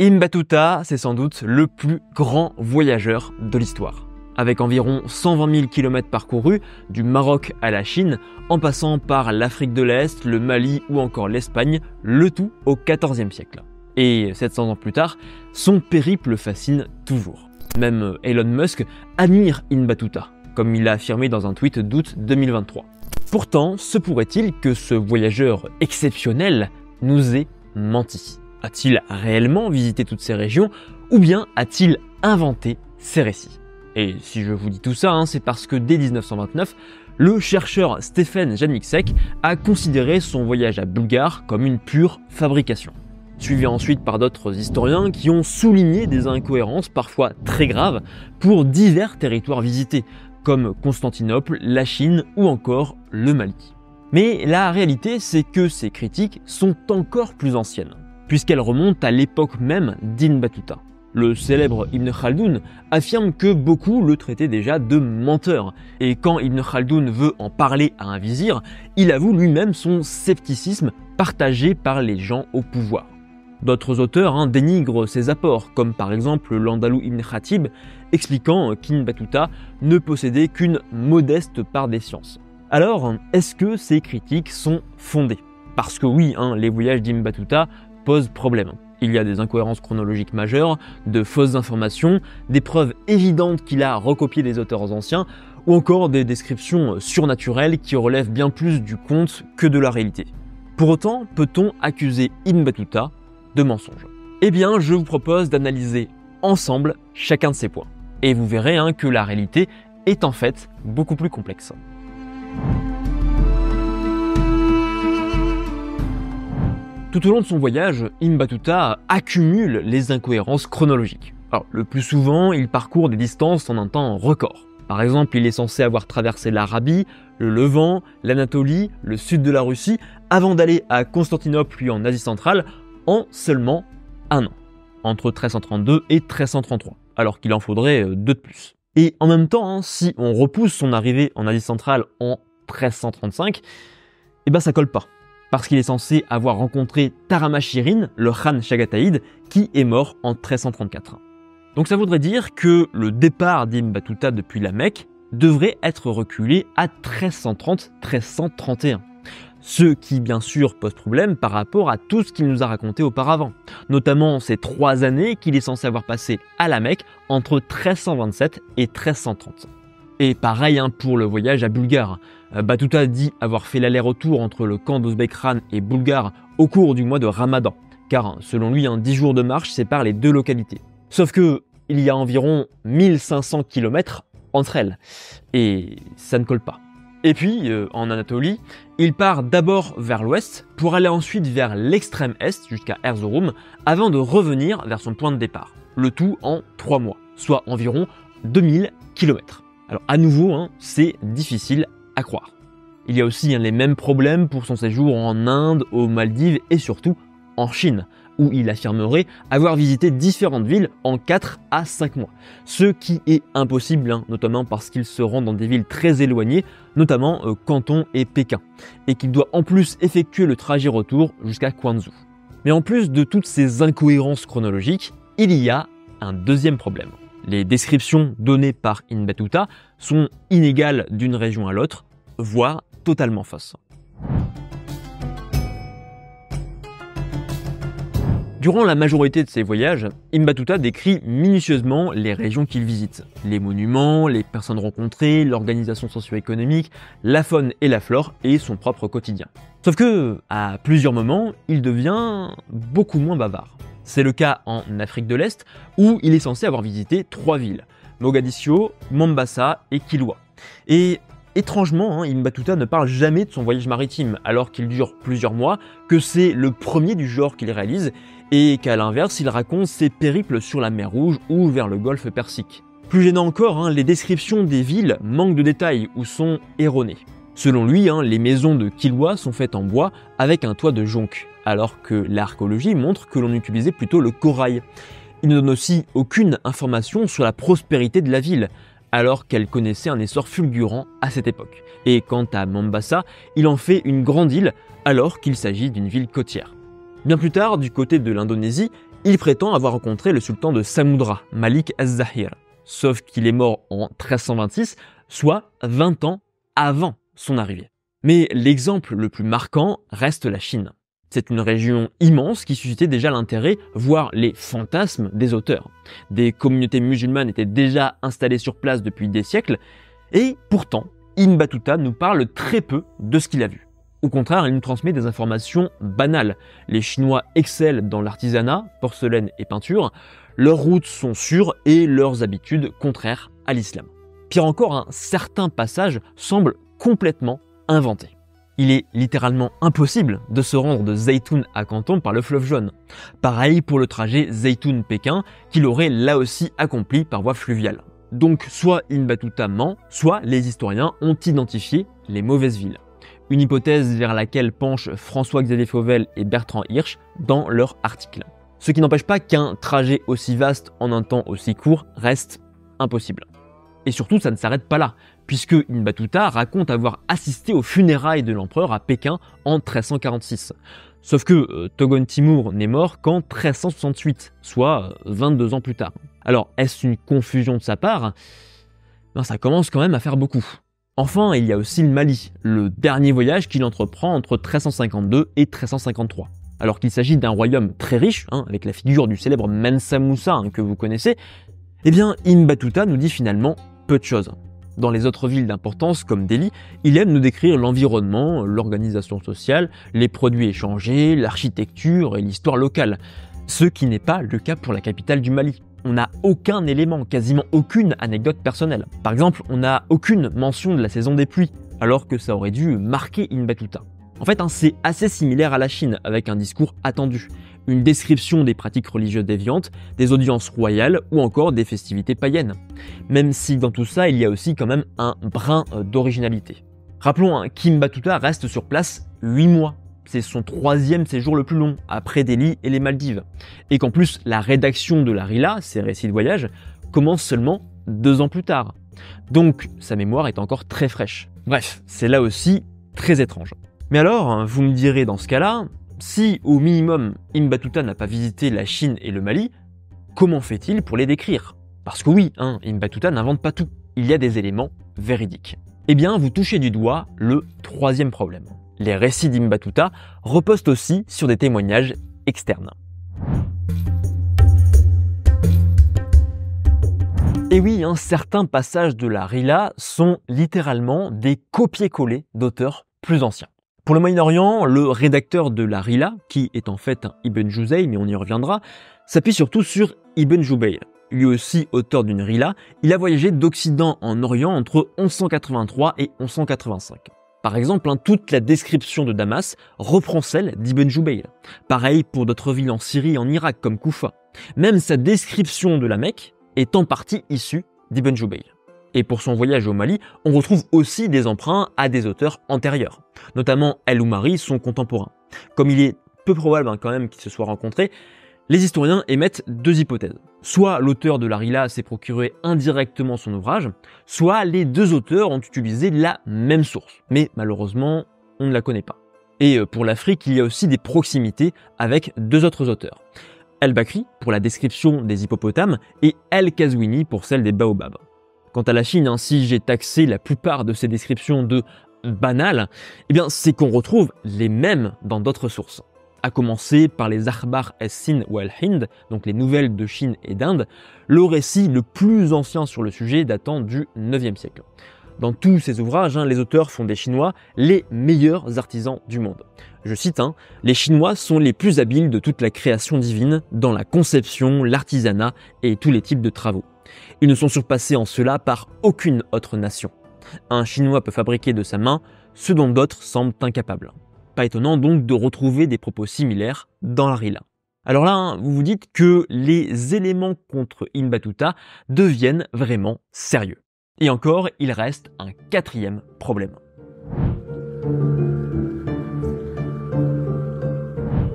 Ibn Battuta, c'est sans doute le plus grand voyageur de l'histoire. Avec environ 120 000 km parcourus, du Maroc à la Chine, en passant par l'Afrique de l'Est, le Mali ou encore l'Espagne, le tout au XIVe siècle. Et 700 ans plus tard, son périple fascine toujours. Même Elon Musk admire Ibn Battuta, comme il l'a affirmé dans un tweet d'août 2023. Pourtant, se pourrait-il que ce voyageur exceptionnel nous ait menti? A-t-il réellement visité toutes ces régions ou bien a-t-il inventé ces récits? Et si je vous dis tout ça, c'est parce que dès 1929, le chercheur Stefan Janicek a considéré son voyage à Bulgare comme une pure fabrication. Suivi ensuite par d'autres historiens qui ont souligné des incohérences parfois très graves pour divers territoires visités, comme Constantinople, la Chine ou encore le Mali. Mais la réalité, c'est que ces critiques sont encore plus anciennes, puisqu'elles remontent à l'époque même d'Ibn Battuta. Le célèbre Ibn Khaldoun affirme que beaucoup le traitaient déjà de menteur, et quand Ibn Khaldoun veut en parler à un vizir, il avoue lui-même son scepticisme partagé par les gens au pouvoir. D'autres auteurs dénigrent ses apports, comme par exemple l'Andalou Ibn Khatib, expliquant qu'Ibn Battuta ne possédait qu'une modeste part des sciences. Alors, est-ce que ces critiques sont fondées? Parce que oui, les voyages d'Ibn Battuta posent problème. Il y a des incohérences chronologiques majeures, de fausses informations, des preuves évidentes qu'il a recopié des auteurs anciens, ou encore des descriptions surnaturelles qui relèvent bien plus du conte que de la réalité. Pour autant, peut-on accuser Ibn Battuta de mensonge? Eh bien, je vous propose d'analyser ensemble chacun de ces points. Et vous verrez que la réalité est en fait beaucoup plus complexe. Tout au long de son voyage, Ibn Battuta accumule les incohérences chronologiques. Alors, le plus souvent, il parcourt des distances en un temps record. Par exemple, il est censé avoir traversé l'Arabie, le Levant, l'Anatolie, le sud de la Russie, avant d'aller à Constantinople puis en Asie centrale, en seulement un an, entre 1332 et 1333, alors qu'il en faudrait 2 de plus. Et en même temps, si on repousse son arrivée en Asie centrale en 1335, ça colle pas, parce qu'il est censé avoir rencontré Taramashirine, le Khan Chagataïd, qui est mort en 1334. Donc ça voudrait dire que le départ d'Ibn Battuta depuis la Mecque devrait être reculé à 1330-1331. Ce qui bien sûr pose problème par rapport à tout ce qu'il nous a raconté auparavant, notamment ces 3 années qu'il est censé avoir passées à la Mecque entre 1327 et 1330. Et pareil pour le voyage à Bulgare. Battuta dit avoir fait l'aller-retour entre le camp d'Ouzbek-Khan et Bulgare au cours du mois de Ramadan, car selon lui 10 jours de marche séparent les 2 localités. Sauf que il y a environ 1500 km entre elles, et ça ne colle pas. Et puis, en Anatolie, il part d'abord vers l'ouest pour aller ensuite vers l'extrême est jusqu'à Erzurum avant de revenir vers son point de départ. Le tout en 3 mois, soit environ 2000 km. Alors à nouveau, c'est difficile à croire. Il y a aussi les mêmes problèmes pour son séjour en Inde, aux Maldives et surtout en Chine, où il affirmerait avoir visité différentes villes en 4 à 5 mois. Ce qui est impossible, notamment parce qu'il se rend dans des villes très éloignées, notamment Canton et Pékin, et qu'il doit en plus effectuer le trajet retour jusqu'à Quanzhou. Mais en plus de toutes ces incohérences chronologiques, il y a un deuxième problème. Les descriptions données par Ibn Battuta sont inégales d'une région à l'autre, voire totalement fausses. Durant la majorité de ses voyages, Ibn Battuta décrit minutieusement les régions qu'il visite, les monuments, les personnes rencontrées, l'organisation socio-économique, la faune et la flore et son propre quotidien. Sauf que, à plusieurs moments, il devient beaucoup moins bavard. C'est le cas en Afrique de l'Est, où il est censé avoir visité 3 villes, Mogadiscio, Mombasa et Kilwa. Et étrangement, Ibn Battuta ne parle jamais de son voyage maritime, alors qu'il dure plusieurs mois, que c'est le premier du genre qu'il réalise, et qu'à l'inverse, il raconte ses périples sur la mer Rouge ou vers le golfe Persique. Plus gênant encore, les descriptions des villes manquent de détails ou sont erronées. Selon lui, les maisons de Kilwa sont faites en bois avec un toit de jonc, alors que l'archéologie montre que l'on utilisait plutôt le corail. Il ne donne aussi aucune information sur la prospérité de la ville, alors qu'elle connaissait un essor fulgurant à cette époque. Et quant à Mombasa, il en fait une grande île alors qu'il s'agit d'une ville côtière. Bien plus tard, du côté de l'Indonésie, Il prétend avoir rencontré le sultan de Samudra, Malik az-Zahir, sauf qu'il est mort en 1326, soit 20 ans avant son arrivée. Mais l'exemple le plus marquant reste la Chine. C'est une région immense qui suscitait déjà l'intérêt, voire les fantasmes des auteurs. Des communautés musulmanes étaient déjà installées sur place depuis des siècles, et pourtant, Ibn Battuta nous parle très peu de ce qu'il a vu. Au contraire, il nous transmet des informations banales. Les Chinois excellent dans l'artisanat, porcelaine et peinture, leurs routes sont sûres et leurs habitudes contraires à l'islam. Pire encore, un certain passage semble complètement inventé. Il est littéralement impossible de se rendre de Zeytoun à Canton par le fleuve Jaune. Pareil pour le trajet Zeytoun-Pékin qu'il aurait là aussi accompli par voie fluviale. Donc soit Ibn Battuta ment, soit les historiens ont identifié les mauvaises villes. Une hypothèse vers laquelle penchent François-Xavier Fauvel et Bertrand Hirsch dans leur article. Ce qui n'empêche pas qu'un trajet aussi vaste en un temps aussi court reste impossible. Et surtout, ça ne s'arrête pas là, puisque Ibn Battuta raconte avoir assisté aux funérailles de l'empereur à Pékin en 1346. Sauf que Togon Timur n'est mort qu'en 1368, soit 22 ans plus tard. Alors, est-ce une confusion de sa part? Ben, ça commence quand même à faire beaucoup. Enfin, il y a aussi le Mali, le dernier voyage qu'il entreprend entre 1352 et 1353. Alors qu'il s'agit d'un royaume très riche, avec la figure du célèbre Mensa Moussa que vous connaissez, eh bien Ibn Battuta nous dit finalement peu de choses. Dans les autres villes d'importance comme Delhi, il aime nous décrire l'environnement, l'organisation sociale, les produits échangés, l'architecture et l'histoire locale. Ce qui n'est pas le cas pour la capitale du Mali. On n'a aucun élément, quasiment aucune anecdote personnelle. Par exemple, on n'a aucune mention de la saison des pluies, alors que ça aurait dû marquer Ibn Battuta. En fait, c'est assez similaire à la Chine, avec un discours attendu. Une description des pratiques religieuses déviantes, des audiences royales ou encore des festivités païennes. Même si dans tout ça, il y a aussi quand même un brin d'originalité. Rappelons qu'Ibn Battuta reste sur place 8 mois. C'est son 3e séjour le plus long, après Delhi et les Maldives. Et qu'en plus, la rédaction de la Rila, ses récits de voyage, commence seulement 2 ans plus tard. Donc, sa mémoire est encore très fraîche. Bref, c'est là aussi très étrange. Mais alors, vous me direz dans ce cas-là, si au minimum Ibn Battuta n'a pas visité la Chine et le Mali, comment fait-il pour les décrire? Parce que oui, Ibn Battuta n'invente pas tout. Il y a des éléments véridiques. Eh bien, vous touchez du doigt le 3e problème. Les récits d'Ibn Battuta reposent aussi sur des témoignages externes. Et oui, certains passages de la Rila sont littéralement des copier-coller d'auteurs plus anciens. Pour le Moyen-Orient, le rédacteur de la Rila, qui est en fait Ibn Juzay, mais on y reviendra, s'appuie surtout sur Ibn Jubayr. Lui aussi auteur d'une Rila, il a voyagé d'Occident en Orient entre 1183 et 1185. Par exemple, toute la description de Damas reprend celle d'Ibn Jubayr. Pareil pour d'autres villes en Syrie et en Irak comme Koufa. Même sa description de la Mecque est en partie issue d'Ibn Jubayr. Et pour son voyage au Mali, on retrouve aussi des emprunts à des auteurs antérieurs, notamment El-Oumari, son contemporain. Comme il est peu probable quand même qu'ils se soient rencontrés, les historiens émettent 2 hypothèses. Soit l'auteur de la Rila s'est procuré indirectement son ouvrage, soit les 2 auteurs ont utilisé la même source. Mais malheureusement, on ne la connaît pas. Et pour l'Afrique, il y a aussi des proximités avec 2 autres auteurs. El-Bakri pour la description des hippopotames et El-Kazwini pour celle des baobabs. Quant à la Chine, si j'ai taxé la plupart de ces descriptions de banales, eh bien c'est qu'on retrouve les mêmes dans d'autres sources. À commencer par les Akhbar es-Sind ou al-Hind, donc les nouvelles de Chine et d'Inde, le récit le plus ancien sur le sujet datant du 9e siècle. Dans tous ces ouvrages, les auteurs font des Chinois les meilleurs artisans du monde. Je cite, les Chinois sont les plus habiles de toute la création divine dans la conception, l'artisanat et tous les types de travaux. Ils ne sont surpassés en cela par aucune autre nation. Un Chinois peut fabriquer de sa main ce dont d'autres semblent incapables. Pas étonnant donc de retrouver des propos similaires dans la Rila. Alors là, vous vous dites que les éléments contre Ibn Battuta deviennent vraiment sérieux. Et encore, il reste un 4e problème.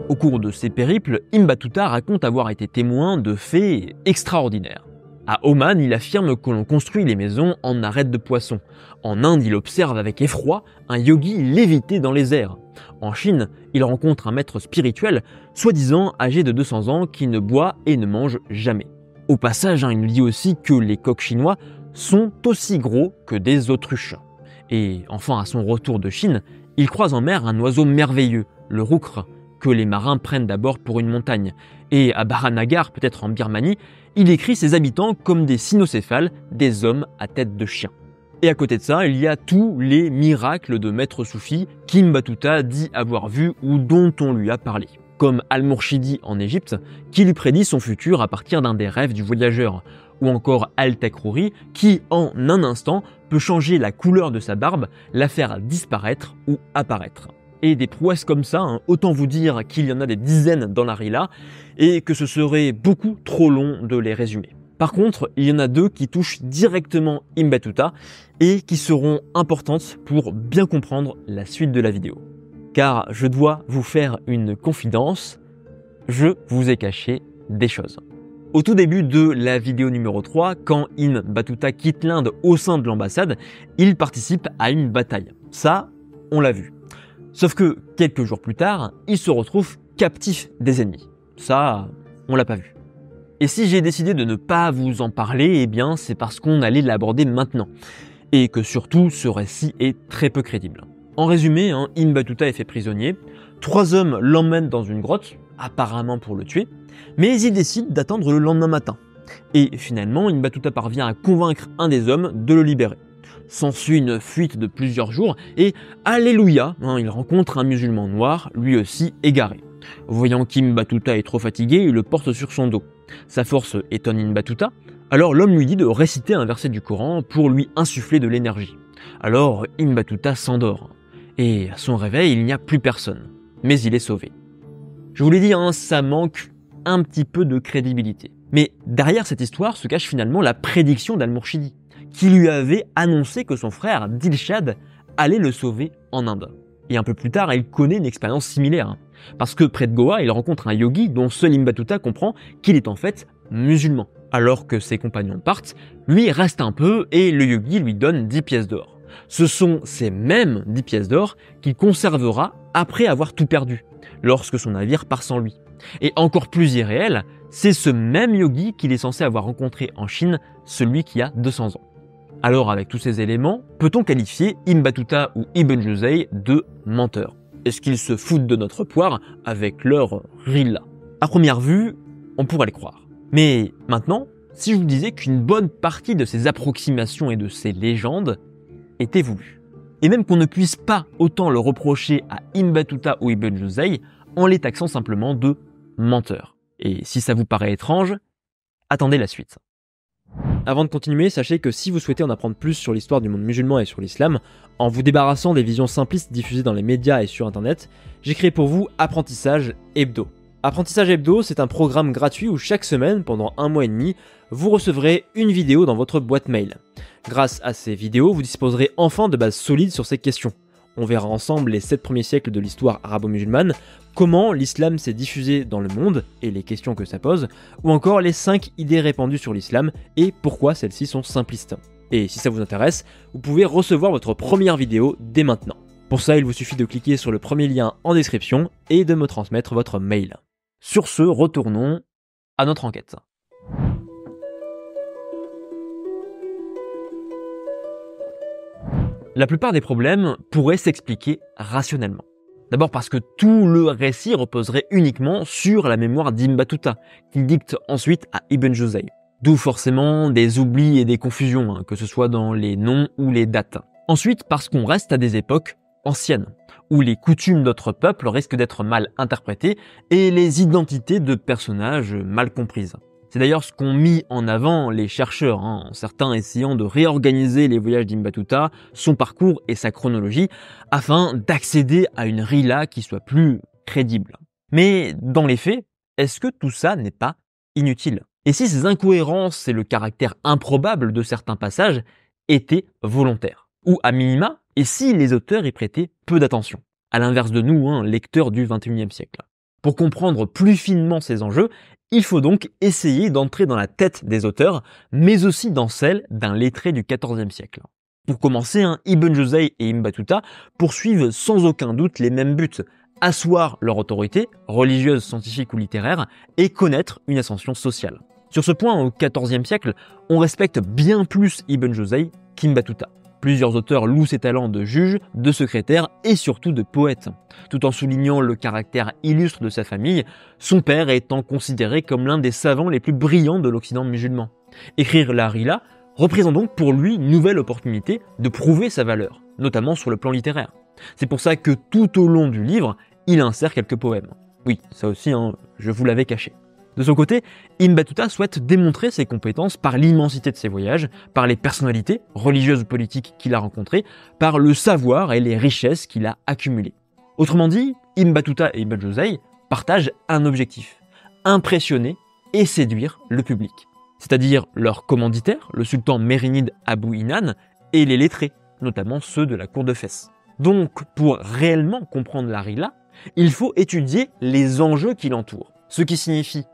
Au cours de ses périples, Ibn Battuta raconte avoir été témoin de faits extraordinaires. À Oman, il affirme que l'on construit les maisons en arêtes de poisson. En Inde, il observe avec effroi un yogi léviter dans les airs. En Chine, il rencontre un maître spirituel, soi-disant âgé de 200 ans, qui ne boit et ne mange jamais. Au passage, il nous dit aussi que les coqs chinois sont aussi gros que des autruches. Et enfin, à son retour de Chine, il croise en mer un oiseau merveilleux, le roucre, que les marins prennent d'abord pour une montagne. Et à Baranagar, peut-être en Birmanie, il décrit ses habitants comme des cynocéphales, des hommes à tête de chien. Et à côté de ça, il y a tous les miracles de maître soufi qu'Ibn Battuta dit avoir vus ou dont on lui a parlé. Comme Al-Mourchidi en Égypte, qui lui prédit son futur à partir d'un des rêves du voyageur. Ou encore Al-Takruri, qui en un instant peut changer la couleur de sa barbe, la faire disparaître ou apparaître. Et des prouesses comme ça, autant vous dire qu'il y en a des dizaines dans la Rila, et que ce serait beaucoup trop long de les résumer. Par contre, il y en a deux qui touchent directement Ibn Battuta et qui seront importantes pour bien comprendre la suite de la vidéo. Car je dois vous faire une confidence, je vous ai caché des choses. Au tout début de la vidéo numéro 3, quand Ibn Battuta quitte l'Inde au sein de l'ambassade, il participe à une bataille. Ça, on l'a vu. Sauf que, quelques jours plus tard, il se retrouve captif des ennemis. Ça, on l'a pas vu. Et si j'ai décidé de ne pas vous en parler, eh bien c'est parce qu'on allait l'aborder maintenant. Et que surtout, ce récit est très peu crédible. En résumé, Ibn Battuta est fait prisonnier, 3 hommes l'emmènent dans une grotte, apparemment pour le tuer, mais il décide d'attendre le lendemain matin. Et finalement, Ibn Battuta parvient à convaincre un des hommes de le libérer. S'ensuit une fuite de plusieurs jours et, alléluia, il rencontre un musulman noir, lui aussi égaré. Voyant qu'Ibn Battuta est trop fatigué, il le porte sur son dos. Sa force étonne Ibn Battuta, alors l'homme lui dit de réciter un verset du Coran pour lui insuffler de l'énergie. Alors Ibn Battuta s'endort, et à son réveil, il n'y a plus personne, mais il est sauvé. Je vous l'ai dit, ça manque un petit peu de crédibilité. Mais derrière cette histoire se cache finalement la prédiction d'Al-Mourchidi, qui lui avait annoncé que son frère Dilshad allait le sauver en Inde. Et un peu plus tard, il connaît une expérience similaire. Parce que près de Goa, il rencontre un yogi dont seul Ibn Battuta comprend qu'il est en fait musulman. Alors que ses compagnons partent, lui reste un peu et le yogi lui donne 10 pièces d'or. Ce sont ces mêmes 10 pièces d'or qu'il conservera après avoir tout perdu, lorsque son navire part sans lui. Et encore plus irréel, c'est ce même yogi qu'il est censé avoir rencontré en Chine, celui qui a 200 ans. Alors avec tous ces éléments, peut-on qualifier Ibn Battuta ou Ibn Juzay de menteurs? Est-ce qu'ils se foutent de notre poire avec leur rilla? À première vue, on pourrait le croire. Mais maintenant, si je vous disais qu'une bonne partie de ces approximations et de ces légendes était voulue, et même qu'on ne puisse pas autant le reprocher à Ibn Battuta ou Ibn Juzay en les taxant simplement de menteurs. Et si ça vous paraît étrange, attendez la suite. Avant de continuer, sachez que si vous souhaitez en apprendre plus sur l'histoire du monde musulman et sur l'islam, en vous débarrassant des visions simplistes diffusées dans les médias et sur internet, j'ai créé pour vous Apprentissage Hebdo. Apprentissage Hebdo, c'est un programme gratuit où chaque semaine, pendant 1 mois et demi, vous recevrez une vidéo dans votre boîte mail. Grâce à ces vidéos, vous disposerez enfin de bases solides sur ces questions. On verra ensemble les 7 premiers siècles de l'histoire arabo-musulmane, comment l'islam s'est diffusé dans le monde et les questions que ça pose, ou encore les 5 idées répandues sur l'islam et pourquoi celles-ci sont simplistes. Et si ça vous intéresse, vous pouvez recevoir votre première vidéo dès maintenant. Pour ça, il vous suffit de cliquer sur le premier lien en description et de me transmettre votre mail. Sur ce, retournons à notre enquête. La plupart des problèmes pourraient s'expliquer rationnellement. D'abord parce que tout le récit reposerait uniquement sur la mémoire d'Ibn Battuta, qu'il dicte ensuite à Ibn Juzay. D'où forcément des oublis et des confusions, que ce soit dans les noms ou les dates. Ensuite parce qu'on reste à des époques anciennes, où les coutumes d'autres peuples risquent d'être mal interprétées et les identités de personnages mal comprises. C'est d'ailleurs ce qu'ont mis en avant les chercheurs, certains essayant de réorganiser les voyages d'Ibn Battuta, son parcours et sa chronologie, afin d'accéder à une rila qui soit plus crédible. Mais dans les faits, est-ce que tout ça n'est pas inutile? Et si ces incohérences et le caractère improbable de certains passages étaient volontaires? Ou à minima, et si les auteurs y prêtaient peu d'attention? À l'inverse de nous, lecteurs du XXIe siècle. Pour comprendre plus finement ces enjeux, il faut donc essayer d'entrer dans la tête des auteurs, mais aussi dans celle d'un lettré du XIVe siècle. Pour commencer, Ibn Jawzi et Ibn Battuta poursuivent sans aucun doute les mêmes buts: asseoir leur autorité, religieuse, scientifique ou littéraire, et connaître une ascension sociale. Sur ce point, au XIVe siècle, on respecte bien plus Ibn Jawzi qu'Ibn Battuta. Plusieurs auteurs louent ses talents de juge, de secrétaire et surtout de poète, tout en soulignant le caractère illustre de sa famille, son père étant considéré comme l'un des savants les plus brillants de l'Occident musulman. Écrire la Rila représente donc pour lui une nouvelle opportunité de prouver sa valeur, notamment sur le plan littéraire. C'est pour ça que tout au long du livre, il insère quelques poèmes. Oui, ça aussi, je vous l'avais caché. De son côté, Ibn Battuta souhaite démontrer ses compétences par l'immensité de ses voyages, par les personnalités, religieuses ou politiques qu'il a rencontrées, par le savoir et les richesses qu'il a accumulées. Autrement dit, Ibn Battuta et Ibn Jawzi partagent un objectif: impressionner et séduire le public. C'est-à-dire leur commanditaire, le sultan mérinide Abou Inan, et les lettrés, notamment ceux de la cour de Fès. Donc, pour réellement comprendre la Rila, il faut étudier les enjeux qui l'entourent, ce qui signifie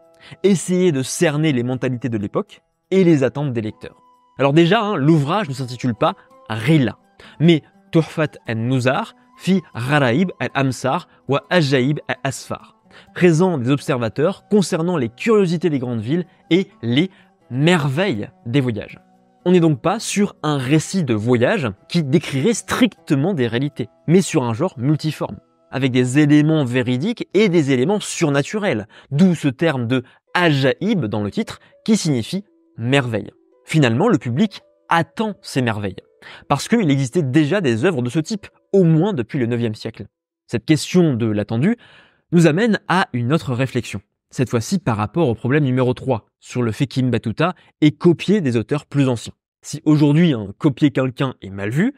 essayer de cerner les mentalités de l'époque et les attentes des lecteurs. Alors déjà, l'ouvrage ne s'intitule pas Rila, mais Tuhfat al-Nuzar fi Gharaib al-Amsar wa Ajaib al-Asfar, présent des observateurs concernant les curiosités des grandes villes et les merveilles des voyages. On n'est donc pas sur un récit de voyage qui décrirait strictement des réalités, mais sur un genre multiforme, avec des éléments véridiques et des éléments surnaturels, d'où ce terme de ajaïb dans le titre qui signifie merveille. Finalement, le public attend ces merveilles, parce qu'il existait déjà des œuvres de ce type, au moins depuis le IXe siècle. Cette question de l'attendu nous amène à une autre réflexion, cette fois-ci par rapport au problème numéro 3, sur le fait qu'Ibn Battuta ait copié des auteurs plus anciens. Si aujourd'hui, copier quelqu'un est mal vu,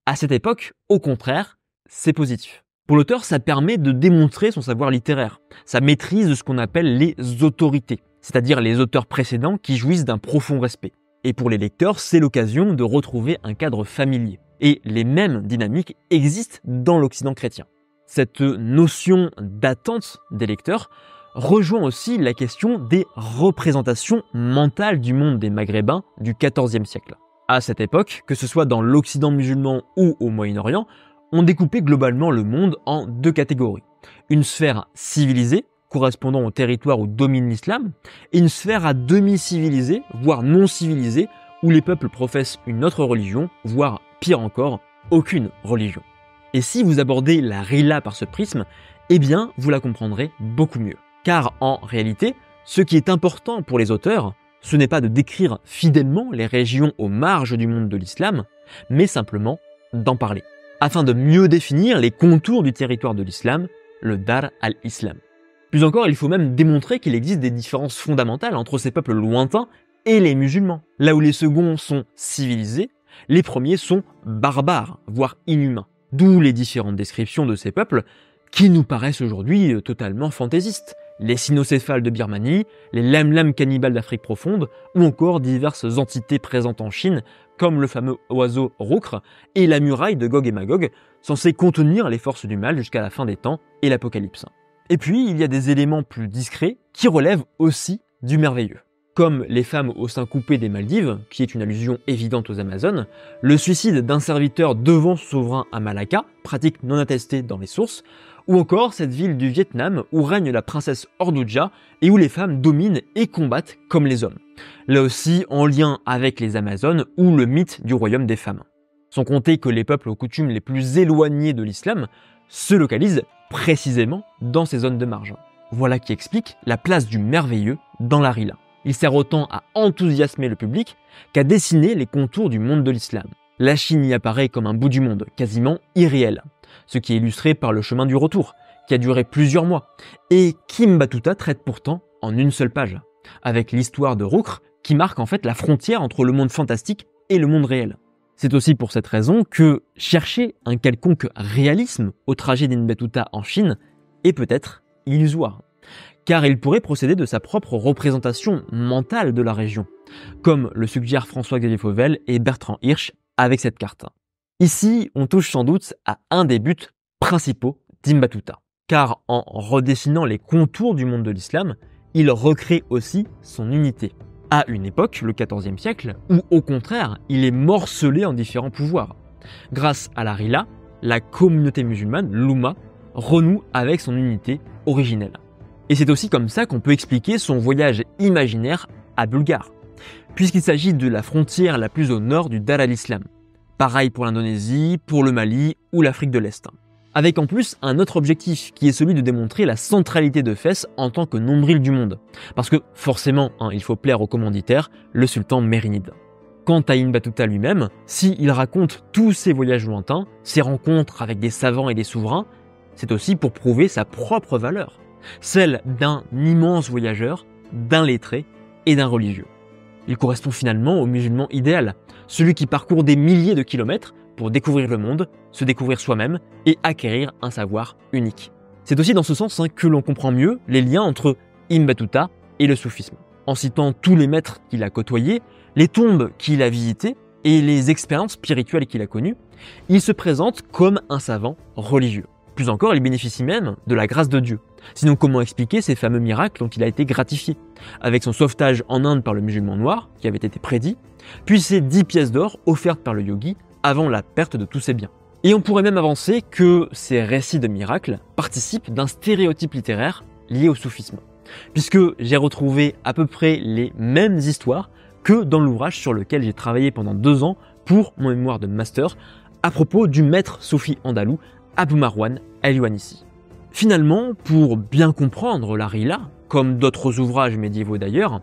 à cette époque, au contraire, c'est positif. Pour l'auteur, ça permet de démontrer son savoir littéraire, sa maîtrise de ce qu'on appelle les autorités, c'est-à-dire les auteurs précédents qui jouissent d'un profond respect. Et pour les lecteurs, c'est l'occasion de retrouver un cadre familier. Et les mêmes dynamiques existent dans l'Occident chrétien. Cette notion d'attente des lecteurs rejoint aussi la question des représentations mentales du monde des Maghrébins du XIVe siècle. À cette époque, que ce soit dans l'Occident musulman ou au Moyen-Orient, on découpait globalement le monde en deux catégories. Une sphère civilisée, correspondant au territoire où domine l'islam, et une sphère à demi civilisée, voire non civilisée, où les peuples professent une autre religion, voire pire encore, aucune religion. Et si vous abordez la Rila par ce prisme, eh bien, vous la comprendrez beaucoup mieux. Car en réalité, ce qui est important pour les auteurs, ce n'est pas de décrire fidèlement les régions aux marges du monde de l'islam, mais simplement d'en parler, afin de mieux définir les contours du territoire de l'islam, le Dar al-Islam. Plus encore, il faut même démontrer qu'il existe des différences fondamentales entre ces peuples lointains et les musulmans. Là où les seconds sont civilisés, les premiers sont barbares, voire inhumains. D'où les différentes descriptions de ces peuples qui nous paraissent aujourd'hui totalement fantaisistes. Les cynocéphales de Birmanie, les lam-lam cannibales d'Afrique profonde, ou encore diverses entités présentes en Chine, comme le fameux oiseau roucre et la muraille de Gog et Magog, censés contenir les forces du mal jusqu'à la fin des temps et l'apocalypse. Et puis, il y a des éléments plus discrets qui relèvent aussi du merveilleux. Comme les femmes au sein coupé des Maldives, qui est une allusion évidente aux Amazones, le suicide d'un serviteur devant son souverain à Malacca, pratique non attestée dans les sources, ou encore cette ville du Vietnam où règne la princesse Orduja et où les femmes dominent et combattent comme les hommes. Là aussi en lien avec les Amazones ou le mythe du royaume des femmes. Sans compter que les peuples aux coutumes les plus éloignés de l'islam se localisent précisément dans ces zones de marge. Voilà qui explique la place du merveilleux dans la Rila. Il sert autant à enthousiasmer le public qu'à dessiner les contours du monde de l'islam. La Chine y apparaît comme un bout du monde, quasiment irréel, ce qui est illustré par le chemin du retour, qui a duré plusieurs mois, et qu'Ibn Battuta traite pourtant en une seule page, avec l'histoire de Roucre qui marque en fait la frontière entre le monde fantastique et le monde réel. C'est aussi pour cette raison que chercher un quelconque réalisme au trajet d'Ibn Battuta en Chine est peut-être illusoire, car il pourrait procéder de sa propre représentation mentale de la région, comme le suggèrent François-Xavier Fauvel et Bertrand Hirsch avec cette carte. Ici, on touche sans doute à un des buts principaux d'Ibn Battuta, car en redessinant les contours du monde de l'islam, il recrée aussi son unité. à une époque, le XIVe siècle, où au contraire, il est morcelé en différents pouvoirs. Grâce à la Rila, la communauté musulmane, l'Oumma, renoue avec son unité originelle. Et c'est aussi comme ça qu'on peut expliquer son voyage imaginaire à Bulgare, puisqu'il s'agit de la frontière la plus au nord du Dar al-Islam. Pareil pour l'Indonésie, pour le Mali ou l'Afrique de l'Est. Avec en plus un autre objectif qui est celui de démontrer la centralité de Fès en tant que nombril du monde. Parce que forcément, il faut plaire au commanditaire, le sultan mérinide. Quant à Ibn Battuta lui-même, s'il raconte tous ses voyages lointains, ses rencontres avec des savants et des souverains, c'est aussi pour prouver sa propre valeur, celle d'un immense voyageur, d'un lettré et d'un religieux. Il correspond finalement au musulman idéal, celui qui parcourt des milliers de kilomètres pour découvrir le monde, se découvrir soi-même et acquérir un savoir unique. C'est aussi dans ce sens que l'on comprend mieux les liens entre Ibn Battuta et le soufisme. En citant tous les maîtres qu'il a côtoyés, les tombes qu'il a visitées et les expériences spirituelles qu'il a connues, il se présente comme un savant religieux. Plus encore, il bénéficie même de la grâce de Dieu. Sinon, comment expliquer ces fameux miracles dont il a été gratifié, avec son sauvetage en Inde par le musulman noir, qui avait été prédit, puis ses 10 pièces d'or offertes par le yogi avant la perte de tous ses biens. Et on pourrait même avancer que ces récits de miracles participent d'un stéréotype littéraire lié au soufisme, puisque j'ai retrouvé à peu près les mêmes histoires que dans l'ouvrage sur lequel j'ai travaillé pendant 2 ans pour mon mémoire de master à propos du maître soufi andalou Abou Marwan al-Yuanissi. Finalement, pour bien comprendre la Rila, comme d'autres ouvrages médiévaux d'ailleurs,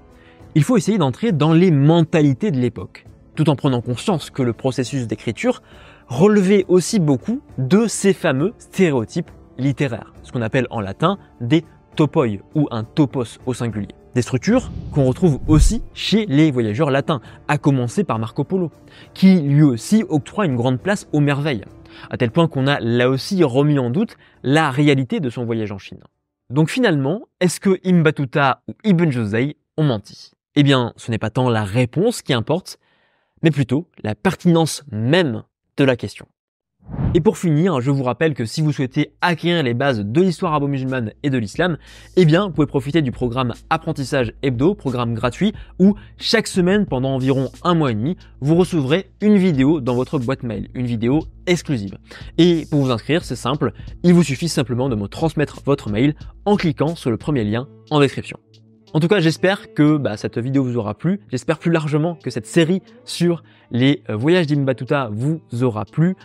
il faut essayer d'entrer dans les mentalités de l'époque, tout en prenant conscience que le processus d'écriture relevait aussi beaucoup de ces fameux stéréotypes littéraires, ce qu'on appelle en latin des topoi ou un topos au singulier. Des structures qu'on retrouve aussi chez les voyageurs latins, à commencer par Marco Polo, qui lui aussi octroie une grande place aux merveilles, à tel point qu'on a là aussi remis en doute la réalité de son voyage en Chine. Donc finalement, est-ce que Ibn Battuta ou Ibn Jawzi ont menti? Eh bien, ce n'est pas tant la réponse qui importe, mais plutôt la pertinence même de la question. Et pour finir, je vous rappelle que si vous souhaitez acquérir les bases de l'histoire arabo-musulmane et de l'islam, eh bien, vous pouvez profiter du programme Apprentissage Hebdo, programme gratuit, où chaque semaine, pendant environ 1 mois et demi, vous recevrez une vidéo dans votre boîte mail, une vidéo exclusive. Et pour vous inscrire, c'est simple, il vous suffit simplement de me transmettre votre mail en cliquant sur le premier lien en description. En tout cas, j'espère que cette vidéo vous aura plu. J'espère plus largement que cette série sur les voyages d'Ibn Battuta vous aura plu.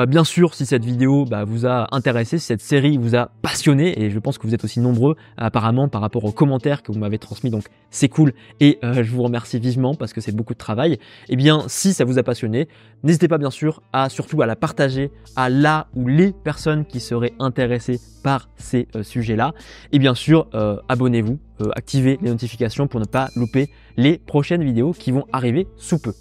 Bien sûr, si cette vidéo vous a intéressé, si cette série vous a passionné, et je pense que vous êtes aussi nombreux apparemment par rapport aux commentaires que vous m'avez transmis, donc c'est cool et je vous remercie vivement parce que c'est beaucoup de travail. Eh bien, si ça vous a passionné, n'hésitez pas bien sûr surtout à la partager à la ou les personnes qui seraient intéressées par ces sujets-là. Et bien sûr, abonnez-vous, activez les notifications pour ne pas louper les prochaines vidéos qui vont arriver sous peu.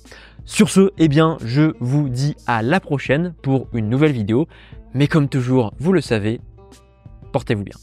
Sur ce, eh bien, je vous dis à la prochaine pour une nouvelle vidéo. Mais comme toujours, vous le savez, portez-vous bien.